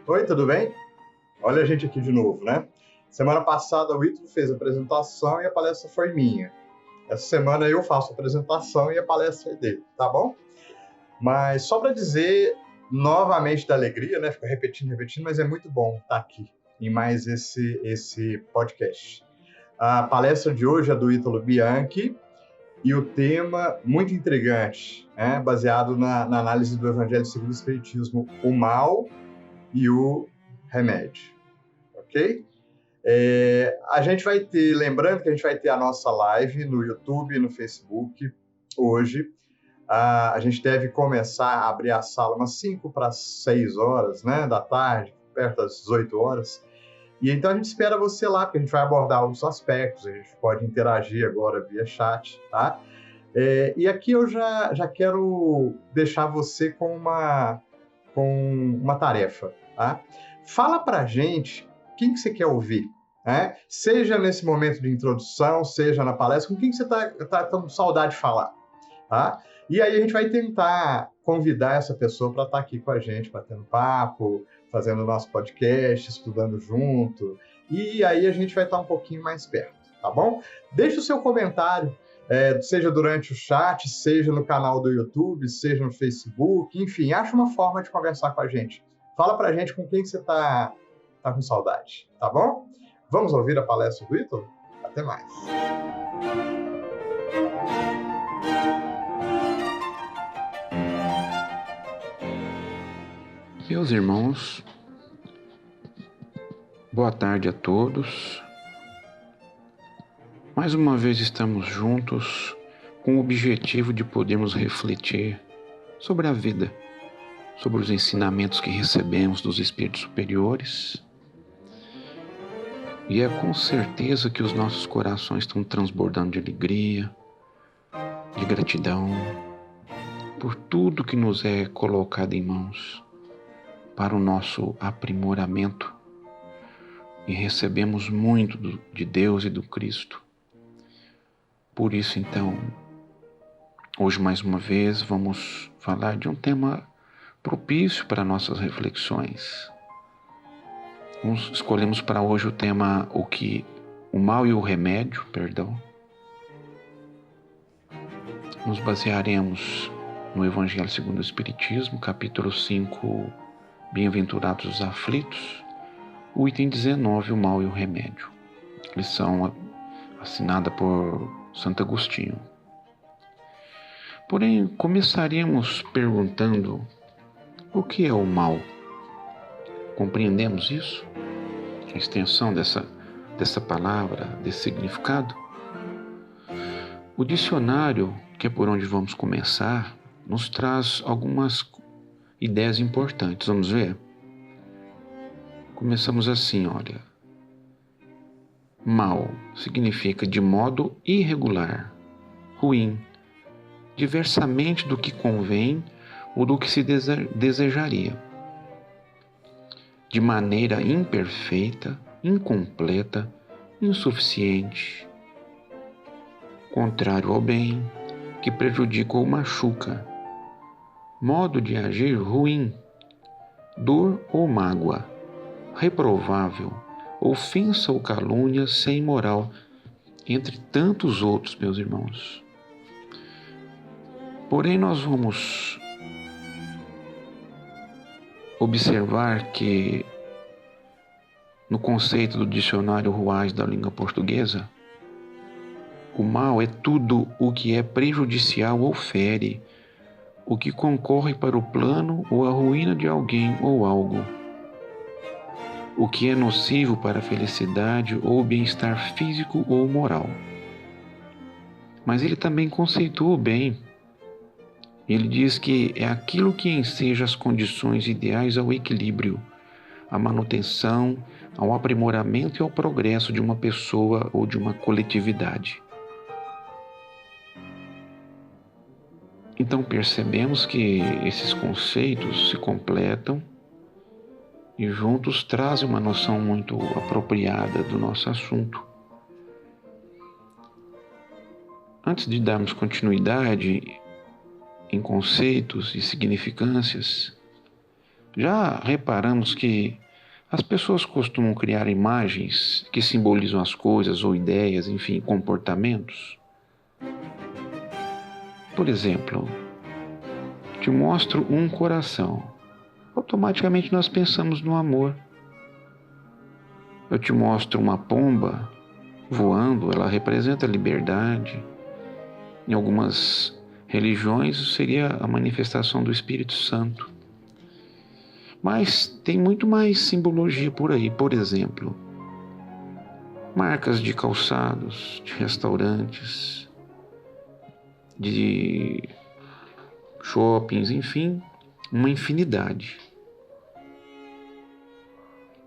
Oi, tudo bem? Olha a gente aqui de novo, né? Semana passada o Ítalo fez a apresentação e a palestra foi minha. Essa semana eu faço a apresentação e a palestra é dele, tá bom? Mas só para dizer novamente da alegria, né? Fico repetindo, mas é muito bom estar aqui em mais esse podcast. A palestra de hoje é do Ítalo Bianchi e o tema muito intrigante, né? Baseado na análise do Evangelho segundo o Espiritismo, o mal e o remédio. Ok? A gente vai ter, lembrando que a gente vai ter a nossa live no YouTube e no Facebook hoje. A gente deve começar a abrir a sala umas 5 para 6 horas, né, da tarde, perto das 18 horas. E então a gente espera você lá, porque a gente vai abordar alguns aspectos, a gente pode interagir agora via chat, tá? E aqui eu já quero deixar você com uma tarefa, tá? Fala pra gente quem que você quer ouvir, né? Seja nesse momento de introdução, seja na palestra, com quem que você tá com saudade de falar, tá? E aí a gente vai tentar convidar essa pessoa para estar aqui com a gente, batendo papo, fazendo o nosso podcast, estudando junto, e aí a gente vai estar um pouquinho mais perto, tá bom? Deixa o seu comentário, seja durante o chat, seja no canal do YouTube, seja no Facebook, enfim, acha uma forma de conversar com a gente. Fala pra gente com quem que você tá com saudade, tá bom? Vamos ouvir a palestra do Ítalo? Até mais. Meus irmãos, boa tarde a todos. Mais uma vez estamos juntos com o objetivo de podermos refletir sobre a vida, sobre os ensinamentos que recebemos dos espíritos superiores. E é com certeza que os nossos corações estão transbordando de alegria, de gratidão, por tudo que nos é colocado em mãos para o nosso aprimoramento. E recebemos muito de Deus e do Cristo. Por isso, então, hoje mais uma vez vamos falar de um tema propício para nossas reflexões. Escolhemos para hoje o tema o mal e o remédio, Nos basearemos no Evangelho segundo o Espiritismo, capítulo 5, Bem-aventurados os aflitos, o item 19, o mal e o remédio. Lição assinada por Santo Agostinho. Porém, começaremos perguntando o que é o mal? Compreendemos isso? A extensão dessa palavra, desse significado? O dicionário, que é por onde vamos começar, nos traz algumas ideias importantes. Vamos ver? Começamos assim, olha. Mal significa de modo irregular, ruim, diversamente do que convém ou do que se desejaria, de maneira imperfeita, incompleta, insuficiente, contrário ao bem, que prejudica ou machuca, modo de agir ruim, dor ou mágoa, reprovável, ofensa ou calúnia sem moral, entre tantos outros, meus irmãos. Porém, nós vamos observar que no conceito do dicionário Ruais da língua portuguesa, o mal é tudo o que é prejudicial ou fere, o que concorre para o plano ou a ruína de alguém ou algo, o que é nocivo para a felicidade ou bem-estar físico ou moral. Mas ele também conceitua o bem. Ele diz que é aquilo que enseja as condições ideais ao equilíbrio, à manutenção, ao aprimoramento e ao progresso de uma pessoa ou de uma coletividade. Então percebemos que esses conceitos se completam e juntos trazem uma noção muito apropriada do nosso assunto. Antes de darmos continuidade em conceitos e significâncias, Já reparamos que as pessoas costumam criar imagens que simbolizam as coisas ou ideias, enfim, comportamentos? Por exemplo, te mostro um coração. Automaticamente nós pensamos no amor. Eu te mostro uma pomba voando, ela representa a liberdade. Em algumas religiões seria a manifestação do Espírito Santo. Mas tem muito mais simbologia por aí. Por exemplo, marcas de calçados, de restaurantes, de shoppings, enfim, uma infinidade.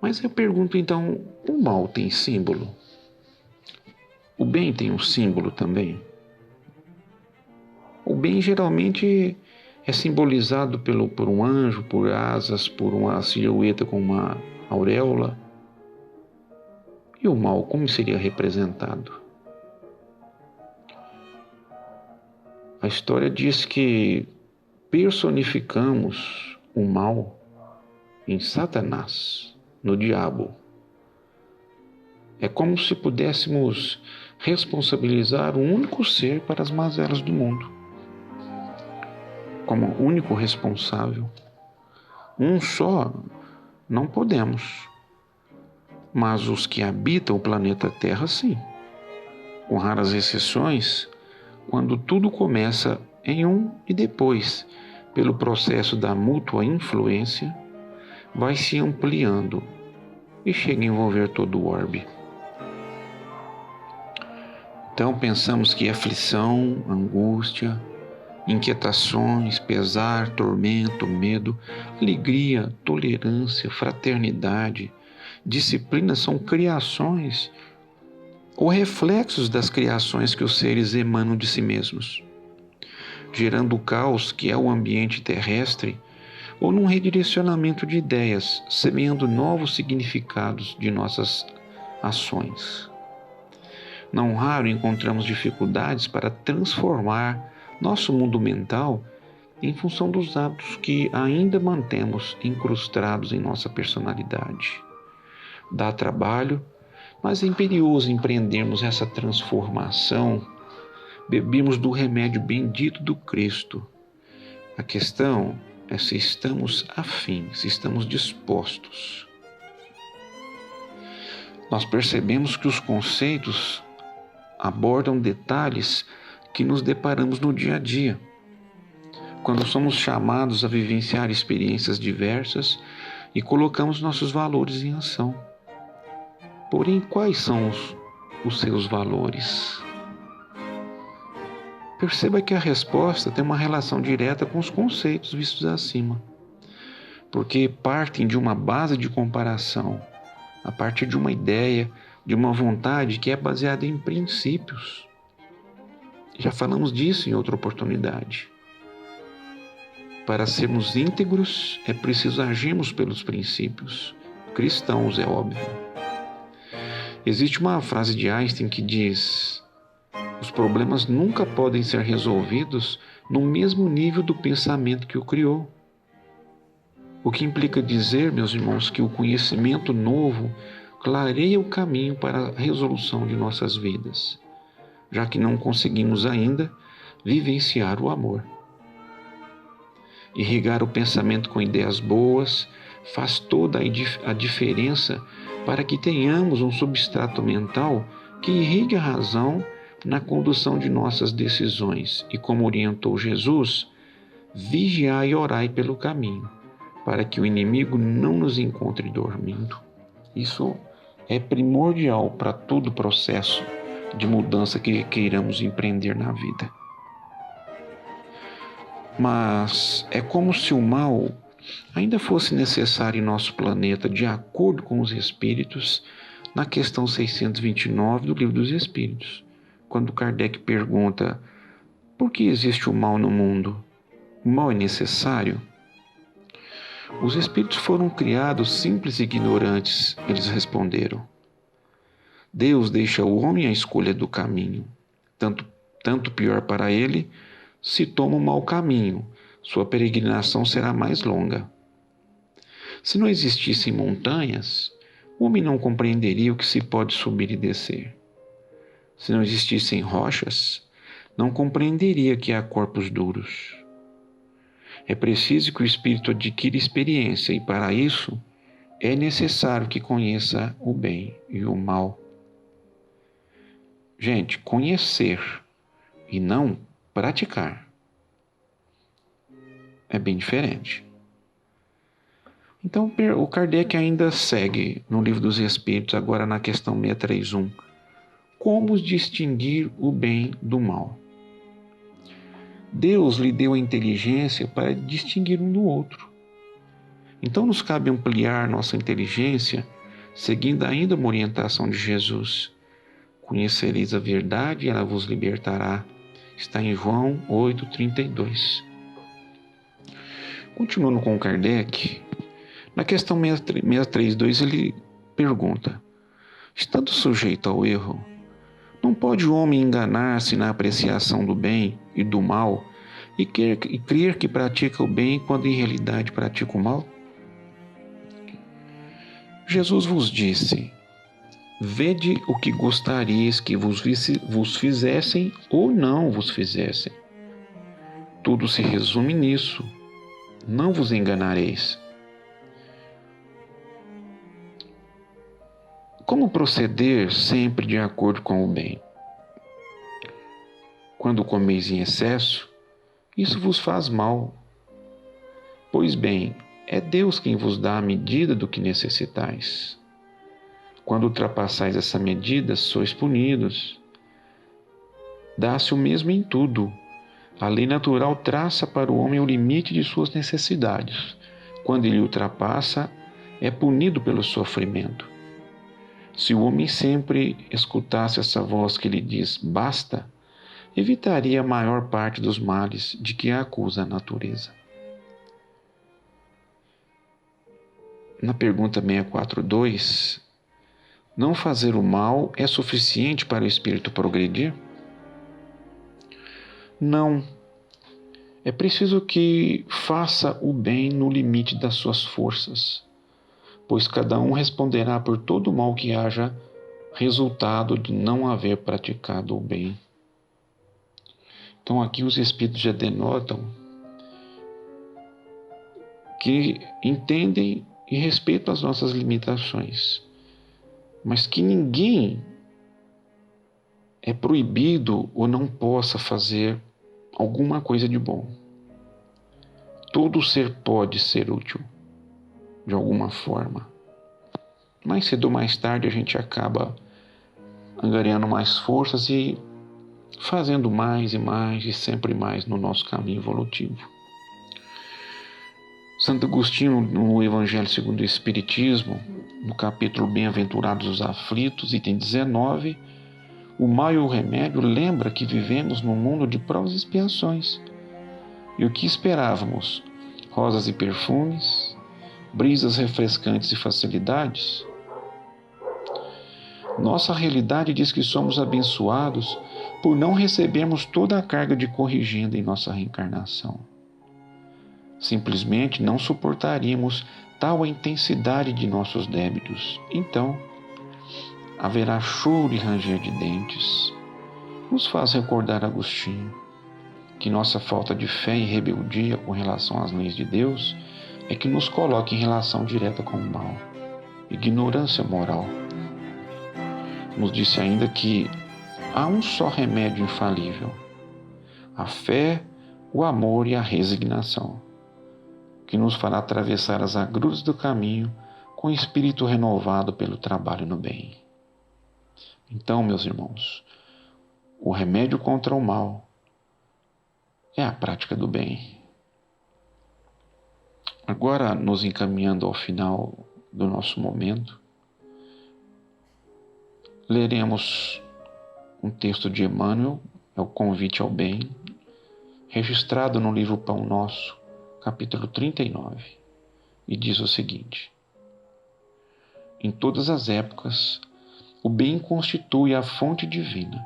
Mas eu pergunto então, o mal tem símbolo? O bem tem um símbolo também? O bem geralmente é simbolizado por um anjo, por asas, por uma silhueta com uma auréola. E o mal, como seria representado? A história diz que personificamos o mal em Satanás, no diabo. É como se pudéssemos responsabilizar um único ser para as mazelas do mundo, como único responsável. Um só não podemos, mas os que habitam o planeta Terra, sim. Com raras exceções, quando tudo começa em um e depois, pelo processo da mútua influência, vai se ampliando e chega a envolver todo o orbe. Então pensamos que aflição, angústia, inquietações, pesar, tormento, medo, alegria, tolerância, fraternidade, disciplina são criações ou reflexos das criações que os seres emanam de si mesmos, gerando o caos que é o ambiente terrestre ou num redirecionamento de ideias, semeando novos significados de nossas ações. Não raro encontramos dificuldades para transformar nosso mundo mental em função dos hábitos que ainda mantemos incrustados em nossa personalidade. Dá trabalho, mas é imperioso empreendermos essa transformação. Bebemos do remédio bendito do Cristo. A questão é se estamos afins, se estamos dispostos. Nós percebemos que os conceitos abordam detalhes que nos deparamos no dia a dia, quando somos chamados a vivenciar experiências diversas e colocamos nossos valores em ação. Porém, quais são os seus valores? Perceba que a resposta tem uma relação direta com os conceitos vistos acima, porque partem de uma base de comparação, a partir de uma ideia, de uma vontade que é baseada em princípios. Já falamos disso em outra oportunidade. Para sermos íntegros, é preciso agirmos pelos princípios cristãos, é óbvio. Existe uma frase de Einstein que diz: os problemas nunca podem ser resolvidos no mesmo nível do pensamento que o criou. O que implica dizer, meus irmãos, que o conhecimento novo clareia o caminho para a resolução de nossas vidas, já que não conseguimos ainda vivenciar o amor. Irrigar o pensamento com ideias boas faz toda a diferença para que tenhamos um substrato mental que irrigue a razão na condução de nossas decisões e, como orientou Jesus, vigiai e orai pelo caminho, para que o inimigo não nos encontre dormindo. Isso é primordial para todo o processo de mudança que queiramos empreender na vida. Mas é como se o mal ainda fosse necessário em nosso planeta, de acordo com os Espíritos, na questão 629 do Livro dos Espíritos, quando Kardec pergunta: por que existe o mal no mundo? O mal é necessário? Os espíritos foram criados simples e ignorantes, eles responderam. Deus deixa ao homem a escolha do caminho. Tanto pior para ele, se toma o mau caminho, sua peregrinação será mais longa. Se não existissem montanhas, o homem não compreenderia o que se pode subir e descer. Se não existissem rochas, não compreenderia que há corpos duros. É preciso que o espírito adquira experiência e, para isso, é necessário que conheça o bem e o mal. Gente, conhecer e não praticar é bem diferente. Então, o Kardec ainda segue no Livro dos Espíritos, agora na questão 631. Como distinguir o bem do mal? Deus lhe deu a inteligência para distinguir um do outro. Então, nos cabe ampliar nossa inteligência, seguindo ainda uma orientação de Jesus. Conhecereis a verdade e ela vos libertará. Está em João 8,32. Continuando com Kardec, na questão 632 ele pergunta: estando sujeito ao erro, não pode o homem enganar-se na apreciação do bem e do mal e crer que pratica o bem quando em realidade pratica o mal? Jesus vos disse: vede o que gostarias que vos fizessem ou não vos fizessem. Tudo se resume nisso. Não vos enganareis. Como proceder sempre de acordo com o bem? Quando comeis em excesso, isso vos faz mal. Pois bem, é Deus quem vos dá a medida do que necessitais. Quando ultrapassais essa medida, sois punidos. Dá-se o mesmo em tudo. A lei natural traça para o homem o limite de suas necessidades. Quando ele ultrapassa, é punido pelo sofrimento. Se o homem sempre escutasse essa voz que lhe diz basta, evitaria a maior parte dos males de que a acusa a natureza. Na pergunta 642, não fazer o mal é suficiente para o espírito progredir? Não. É preciso que faça o bem no limite das suas forças, pois cada um responderá por todo o mal que haja resultado de não haver praticado o bem. Então aqui os espíritos já denotam que entendem e respeitam as nossas limitações, mas que ninguém é proibido ou não possa fazer alguma coisa de bom. Todo ser pode ser útil de alguma forma. Mais cedo ou mais tarde a gente acaba angariando mais forças e fazendo mais e mais e sempre mais no nosso caminho evolutivo. Santo Agostinho, no Evangelho segundo o Espiritismo, no capítulo Bem-aventurados os aflitos, item 19, o mal e o remédio lembra que vivemos num mundo de provas e expiações. E o que esperávamos? Rosas e perfumes, brisas refrescantes e facilidades? Nossa realidade diz que somos abençoados por não recebermos toda a carga de corrigenda em nossa reencarnação. Simplesmente não suportaríamos tal a intensidade de nossos débitos. Então, haverá choro e ranger de dentes. Nos faz recordar Agostinho que nossa falta de fé e rebeldia com relação às leis de Deus é que nos coloca em relação direta com o mal. Ignorância moral. Nos disse ainda que há um só remédio infalível: a fé, o amor e a resignação, que nos fará atravessar as agruras do caminho com espírito renovado pelo trabalho no bem. Então, meus irmãos, o remédio contra o mal é a prática do bem. Agora, nos encaminhando ao final do nosso momento, leremos um texto de Emmanuel, é o Convite ao Bem, registrado no livro Pão Nosso, capítulo 39, e diz o seguinte: em todas as épocas, o bem constitui a fonte divina,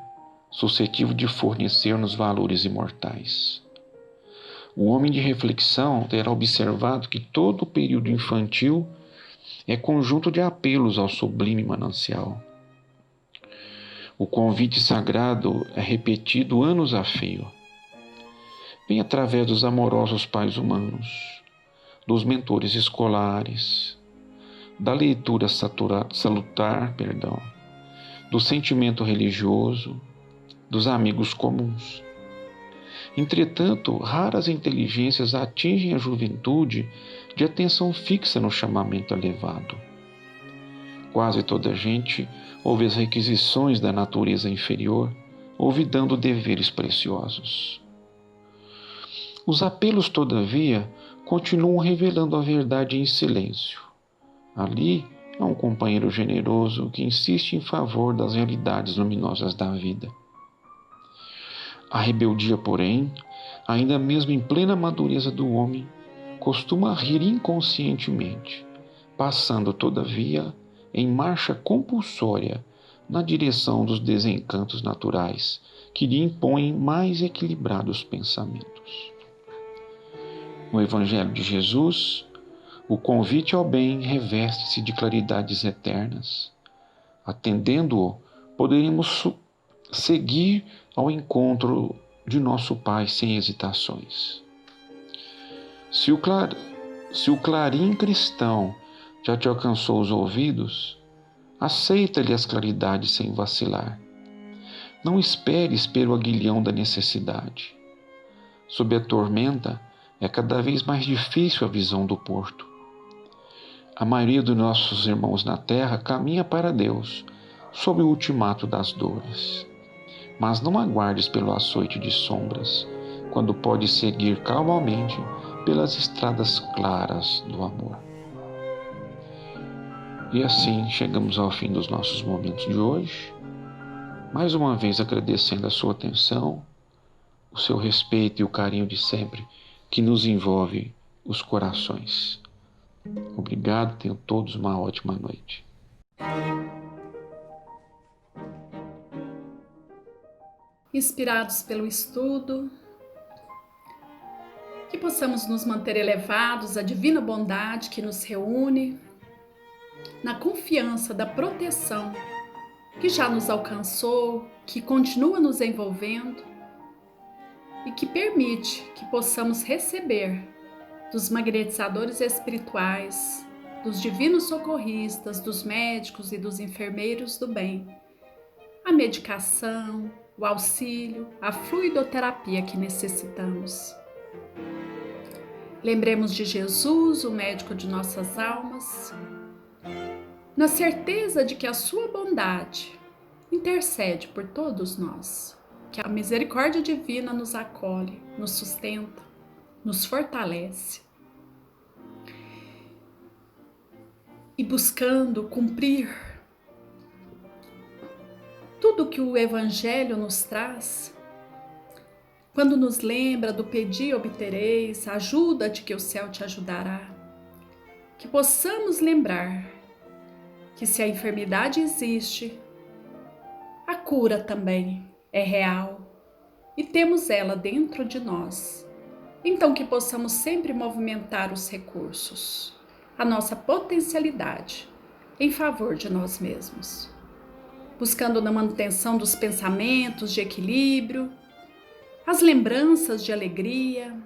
suscetível de fornecer-nos valores imortais. O homem de reflexão terá observado que todo o período infantil é conjunto de apelos ao sublime manancial. O convite sagrado é repetido anos a fio. Vem através dos amorosos pais humanos, dos mentores escolares, da leitura salutar, do sentimento religioso, dos amigos comuns. Entretanto, raras inteligências atingem a juventude de atenção fixa no chamamento elevado. Quase toda a gente ouve as requisições da natureza inferior, olvidando deveres preciosos. Os apelos, todavia, continuam revelando a verdade em silêncio. Ali há um companheiro generoso que insiste em favor das realidades luminosas da vida. A rebeldia, porém, ainda mesmo em plena madureza do homem, costuma rir inconscientemente, passando, todavia, em marcha compulsória na direção dos desencantos naturais que lhe impõem mais equilibrados pensamentos. No Evangelho de Jesus, o convite ao bem reveste-se de claridades eternas. Atendendo-o, poderemos seguir ao encontro de nosso Pai sem hesitações. Se o clarim cristão já te alcançou os ouvidos, aceita-lhe as claridades sem vacilar. Não esperes pelo aguilhão da necessidade. Sob a tormenta, é cada vez mais difícil a visão do porto. A maioria dos nossos irmãos na terra caminha para Deus, sob o ultimato das dores. Mas não aguardes pelo açoite de sombras, quando podes seguir calmamente pelas estradas claras do amor. E assim chegamos ao fim dos nossos momentos de hoje. Mais uma vez agradecendo a sua atenção, o seu respeito e o carinho de sempre que nos envolve os corações. Obrigado, tenham todos uma ótima noite. Inspirados pelo estudo, que possamos nos manter elevados à divina bondade que nos reúne, na confiança da proteção que já nos alcançou, que continua nos envolvendo e que permite que possamos receber dos magnetizadores espirituais, dos divinos socorristas, dos médicos e dos enfermeiros do bem, a medicação, o auxílio, a fluidoterapia que necessitamos. Lembremos de Jesus, o médico de nossas almas, na certeza de que a sua bondade intercede por todos nós, que a misericórdia divina nos acolhe, nos sustenta, nos fortalece. E buscando cumprir tudo que o Evangelho nos traz, quando nos lembra do pedir obtereis, ajuda-te que o céu te ajudará, que possamos lembrar que se a enfermidade existe, a cura também é real e temos ela dentro de nós. Então que possamos sempre movimentar os recursos, a nossa potencialidade em favor de nós mesmos, buscando na manutenção dos pensamentos de equilíbrio, as lembranças de alegria,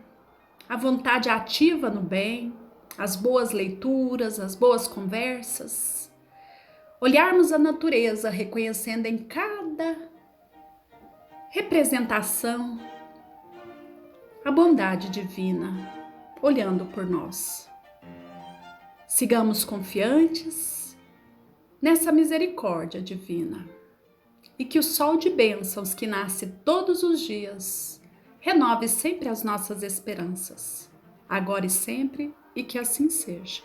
a vontade ativa no bem, as boas leituras, as boas conversas, olharmos a natureza reconhecendo em cada representação a bondade divina, olhando por nós. Sigamos confiantes nessa misericórdia divina e que o sol de bênçãos que nasce todos os dias renove sempre as nossas esperanças, agora e sempre, e que assim seja.